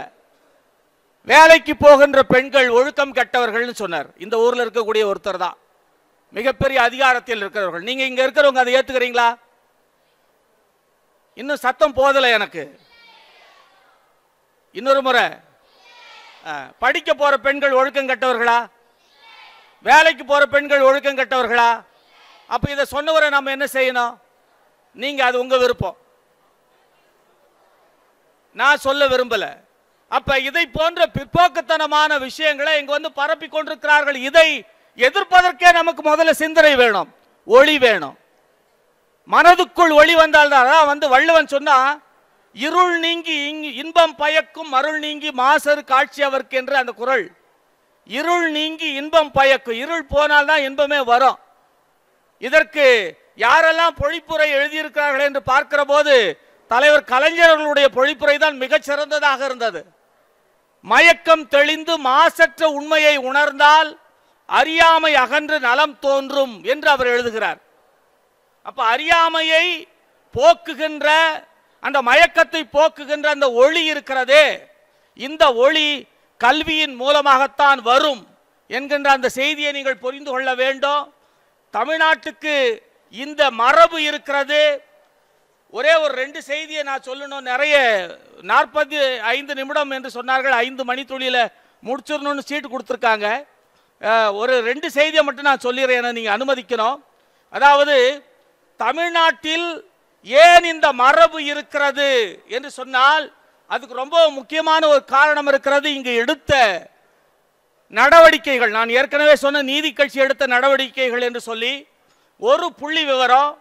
வேலைக்கு போகின்ற பெண்கள் ஒழுக்கம் கெட்டவர்கள் சொன்னார். இந்த ஊர்ல இருக்கக்கூடிய ஒருத்தர் தான், மிகப்பெரிய அதிகாரத்தில் இருக்கிறவர்கள். நீங்க இங்க இருக்கிறவங்க அதை ஏத்துக்கிறீங்களா? இன்னும் சத்தம் போதலை எனக்கு. இன்னொரு முறை, படிக்க போற பெண்கள் ஒழுக்கம் கெட்டவர்களா? வேலைக்கு போற பெண்கள் ஒழுக்கம் கெட்டவர்களா? அப்ப இதை சொன்னவரை நம்ம என்ன செய்யணும்? நீங்க அது உங்க விருப்பம், நான் சொல்ல விரும்பல. அப்ப இதை போன்ற பிற்போக்குத்தனமான விஷயங்களை இங்க வந்து பரப்பி கொண்டிருக்கிறார்கள். இதை எதிர்ப்பதற்கே நமக்கு முதல்ல சிந்தனை வேணும், ஒளி வேணும். மனதுக்குள் ஒளி வந்தால்தான் வந்து வள்ளுவன் சொன்னா, இருள் நீங்கி இன்பம் பயக்கும் அருள் நீங்கி மாசரு காட்சி அவருக்கு என்று அந்த குறள். இருள் நீங்கி இன்பம் பயக்கும், இருள் போனால்தான் இன்பமே வரும். இதற்கு யாரெல்லாம் பொழிப்புரை எழுதியிருக்கிறார்கள் என்று பார்க்கிற போது தலைவர் கலைஞர்களுடைய பொழிப்புரை தான் மிகச் சிறந்ததாக இருந்தது. மயக்கம் தெளிந்து மாசற்ற உண்மையை உணர்ந்தால் அறியாமை அகன்று நலம் தோன்றும் என்று அவர் எழுதுகிறார். அப்ப அறியாமையை போக்குகின்ற, அந்த மயக்கத்தை போக்குகின்ற அந்த ஒளி இருக்கிறதே, இந்த ஒளி கல்வியின் மூலமாகத்தான் வரும் என்கின்ற அந்த செய்தியை நீங்கள் புரிந்து கொள்ள வேண்டும். தமிழ்நாட்டுக்கு இந்த மரபு இருக்கிறது. ஒரே ஒரு 2 செய்தியை நான் சொல்லணும். நிறைய 45 நிமிடம் என்று சொன்னார்கள், 5 மணித்துளியில முடிச்சிடணும்னு சீட்டு கொடுத்துருக்காங்க. ஒரு 2 செய்தியை மட்டும் நான் சொல்லிடுறேன், நீங்க அனுமதிக்கணும். அதாவது, தமிழ்நாட்டில் ஏன் இந்த மரபு இருக்கிறது என்று சொன்னால் அதுக்கு ரொம்ப முக்கியமான ஒரு காரணம் இருக்கிறது. இங்கு எடுத்த நடவடிக்கைகள், நான் ஏற்கனவே சொன்ன நீதி கட்சி எடுத்த நடவடிக்கைகள் என்று சொல்லி ஒரு புள்ளி விவரம்,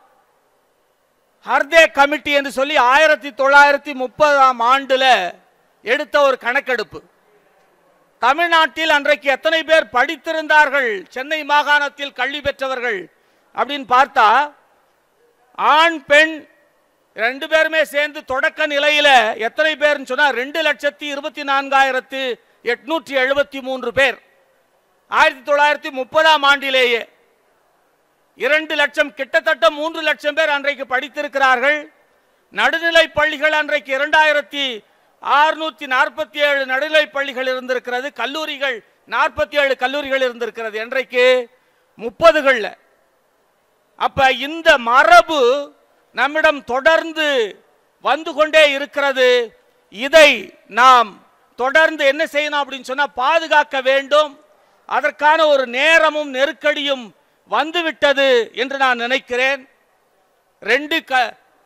ஹர்தே கமிட்டி என்று சொல்லி 1930ஆம் ஆண்டுல எடுத்த ஒரு கணக்கெடுப்பு. தமிழ்நாட்டில் அன்றைக்கு எத்தனை பேர் படித்திருந்தார்கள், சென்னை மாகாணத்தில் கல்வி பெற்றவர்கள் அப்படின்னு பார்த்தா, ஆண் பெண் 2 பேருமே சேர்ந்து தொடக்க நிலையில எத்தனை பேர் சொன்னா 2,24,873 பேர் 1930ஆம் ஆண்டிலேயே. 2 லட்சம், கிட்டத்தட்ட 3 லட்சம் பேர் அன்றைக்கு படித்திருக்கிறார்கள். நடுநிலை பள்ளிகள் அன்றைக்கு 2647 நடுநிலை பள்ளிகள் இருந்திருக்கிறது. கல்லூரிகள் 47 கல்லூரிகள் இருந்திருக்கிறது. இன்றைக்கு 30கள். அப்ப இந்த மரபு நம்மிடம் தொடர்ந்து வந்து கொண்டே இருக்கிறது. இதை நாம் தொடர்ந்து என்ன செய்யணும் அப்படின்னு சொன்னா பாதுகாக்க வேண்டும். அதற்கான ஒரு நேரமும் நெருக்கடியும் வந்துவிட்டது என்று நான் நினைக்கிறேன். 2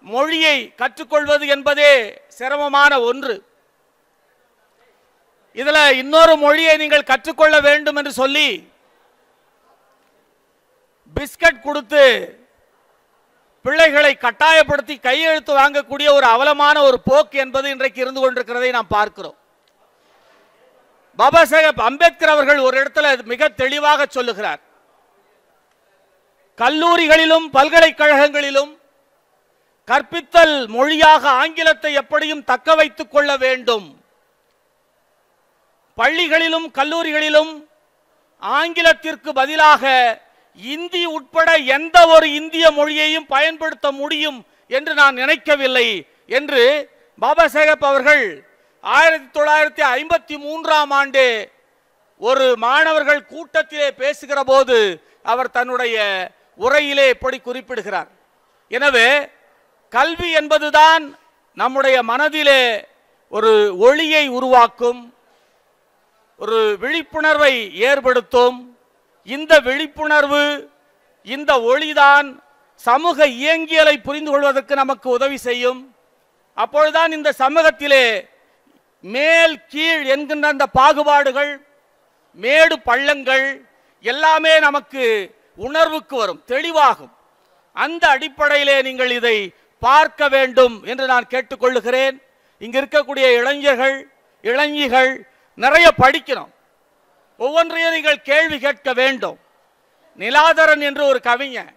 மொழியை கற்றுக்கொள்வது என்பதே சிரமமான ஒன்று. இதுல இன்னொரு மொழியை நீங்கள் கற்றுக்கொள்ள வேண்டும் என்று சொல்லி பிஸ்கட் கொடுத்து பிள்ளைகளை கட்டாயப்படுத்தி கையெழுத்து வாங்கக்கூடிய ஒரு அவலமான ஒரு போக்கு என்பது இன்றைக்கு இருந்து கொண்டிருக்கிறதை நாம் பார்க்கிறோம். பாபா சாஹேப் அம்பேத்கர் அவர்கள் ஒரு இடத்துல மிக தெளிவாக சொல்லுகிறார், கல்லூரிகளிலும் பல்கலைக்கழகங்களிலும் கற்பித்தல் மொழியாக ஆங்கிலத்தை எப்படியும் தக்க வைத்துக் கொள்ள வேண்டும். பள்ளிகளிலும் கல்லூரிகளிலும் ஆங்கிலத்திற்கு பதிலாக இந்தி உட்பட எந்த ஒரு இந்திய மொழியையும் பயன்படுத்த முடியும் என்று நான் நினைக்கவில்லை என்று பாபா சாஹேப் அவர்கள் 1953ஆம் ஆண்டு ஒரு மாணவர்கள் கூட்டத்திலே பேசுகிற போது அவர் தன்னுடைய உரையிலே இப்படி குறிப்பிடுகிறார். எனவே கல்வி என்பதுதான் நம்முடைய மனதிலே ஒரு ஒளியை உருவாக்கும், ஒரு விழிப்புணர்வை ஏற்படுத்தும். இந்த விழிப்புணர்வு, இந்த ஒளிதான் சமூக இயங்கியலை புரிந்து கொள்வதற்கு நமக்கு உதவி செய்யும். அப்பொழுதுதான் இந்த சமூகத்திலே மேல் கீழ் என்கின்ற அந்த பாகுபாடுகள், மேடு பள்ளங்கள் எல்லாமே நமக்கு உணர்வுக்கு வரும், தெளிவாகும். அந்த அடிப்படையிலே நீங்கள் இதை பார்க்க வேண்டும் என்று நான் கேட்டுக்கொள்ளுகிறேன். இங்க இருக்கக்கூடிய இளைஞர்கள் இளைஞிகள் நிறைய படிக்கணும். ஒவ்வொன்றையும் நீங்கள் கேள்வி கேட்க வேண்டும். நிலாதரன் என்று ஒரு கவிஞன்,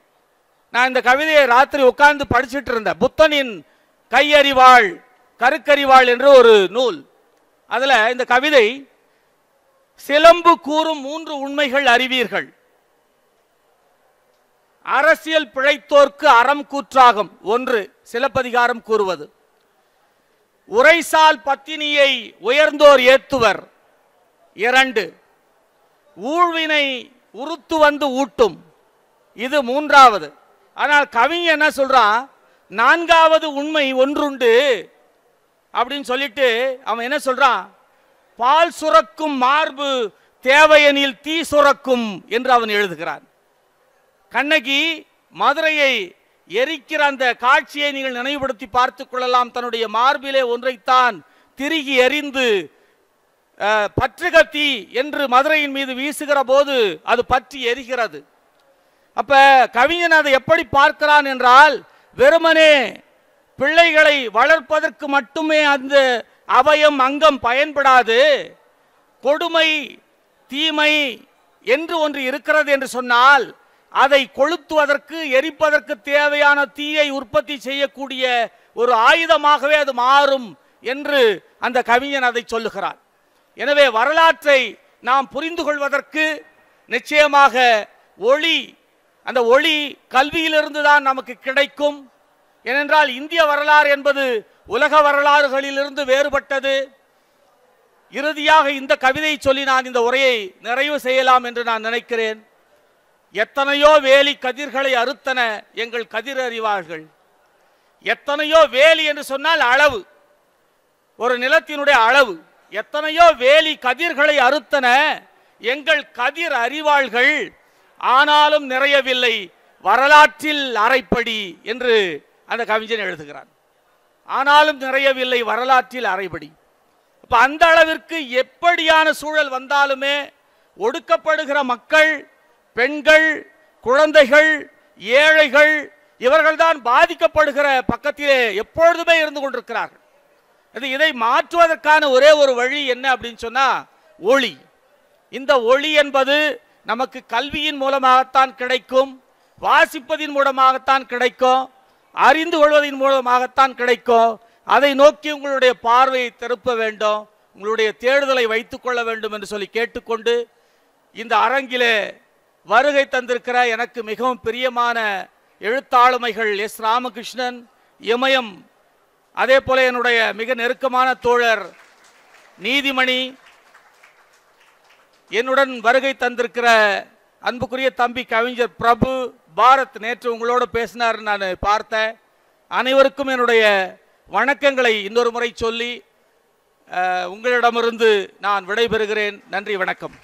நான் இந்த கவிதையை ராத்திரி உட்கார்ந்து படிச்சுட்டு இருந்தேன். புத்தனின் கையறிவாள் கருக்கறிவாள் என்று ஒரு நூல். அதுல இந்த கவிதை, சிலம்பு கூறும் 3 உண்மைகள் அறிவீர்கள், அரசியல் பிழைத்தோர்க்கு அறம் கூற்றாகும். 1 சிலப்பதிகாரம் கூறுவது, உரைசால் பத்தினியை உயர்ந்தோர் ஏத்துவர். 2 ஊழ்வினை உருத்து வந்து ஊட்டும். இது 3வது. ஆனால் கவிஞன் என்ன சொல்றான், 4வது உண்மை ஒன்றுண்டு அப்படின்னு சொல்லிட்டு அவன் என்ன சொல்றான், பால் சுரக்கும் மார்பு தேவையெனில் தீ சுரக்கும் என்று அவன் எழுதுகிறான். கண்ணகி மதுரையை எரிக்கிற அந்த காட்சியை நீங்கள் நினைவுபடுத்தி பார்த்துக் கொள்ளலாம். தன்னுடைய மார்பிலே ஒன்றைத்தான் திருகி எரிந்து பற்றுக தீ என்று மதுரையின் மீது வீசுகிற போது அது பற்றி எரிகிறது. அப்ப கவிஞன் அதை எப்படி பார்க்கிறான் என்றால், வெறுமனே பிள்ளைகளை வளர்ப்பதற்கு மட்டுமே அந்த அவயம் அங்கம் பயன்படாது, கொடுமை தீமை என்று ஒன்று இருக்கிறது என்று சொன்னால் அதை கொளுத்துவதற்கு எரிப்பதற்கு தேவையான தீயை உற்பத்தி செய்யக்கூடிய ஒரு ஆயுதமாகவே அது மாறும் என்று அந்த கவிஞன் அதை சொல்லுகிறார். எனவே வரலாற்றை நாம் புரிந்து கொள்வதற்கு நிச்சயமாக ஒளி, அந்த ஒளி கல்வியிலிருந்து தான் நமக்கு கிடைக்கும். ஏனென்றால் இந்திய வரலாறு என்பது உலக வரலாறுகளிலிருந்து வேறுபட்டது. இறுதியாக இந்த கவிதையை சொல்லி நான் இந்த உரையை நிறைவு செய்யலாம் என்று நான் நினைக்கிறேன். எத்தனையோ வேலி கதிர்களை அறுத்தன எங்கள் கதிர் அறிவார்கள். எத்தனையோ வேலி என்று சொன்னால் அளவு, ஒரு நிலத்தினுடைய அளவு. எத்தனையோ வேலி கதிர்களை அறுத்தன எங்கள் கதிர் அறிவாள்கள், ஆனாலும் நிறையவில்லை வரலாற்றில் அரைப்படி என்று அந்த கவிஞன் எழுதுகிறான். ஆனாலும் நிறையவில்லை வரலாற்றில் அரைப்படி. அப்ப அந்த அளவிற்கு எப்படியான சூழல் வந்தாலுமே ஒடுக்கப்படுகிற மக்கள், பெண்கள், குழந்தைகள், ஏழைகள் இவர்கள்தான் பாதிக்கப்படுகிற பக்கத்திலே எப்பொழுதுமே இருந்து கொண்டிருக்கிறார்கள். இதை மாற்றுவதற்கான ஒரே ஒரு வழி என்ன அப்படின்னு சொன்னா ஒளி. இந்த ஒளி என்பது நமக்கு கல்வியின் மூலமாகத்தான் கிடைக்கும், வாசிப்பதின் மூலமாகத்தான் கிடைக்கும், அறிந்து கொள்வதன் மூலமாகத்தான் கிடைக்கும். அதை நோக்கி உங்களுடைய பார்வையை திருப்ப வேண்டும், உங்களுடைய தேடுதலை வைத்துக் கொள்ள வேண்டும் என்று சொல்லி கேட்டுக்கொண்டு இந்த அரங்கிலே வருகை தந்திருக்கிற எனக்கு மிகவும் பிரியமான எழுத்தாளுமைகள் எஸ் ராமகிருஷ்ணன், இமயம், அதே போல என்னுடைய மிக நெருக்கமான தோழர் நீதிமணி, என்னுடன் வருகை தந்திருக்கிற அன்புக்குரிய தம்பி கவிஞர் பிரபு, பாரத் நேற்று உங்களோடு பேசினார் நான் பார்த்தேன். அனைவருக்கும் என்னுடைய வணக்கங்களை இன்னொரு முறை சொல்லி உங்களிடமிருந்து நான் விடைபெறுகிறேன். நன்றி, வணக்கம்.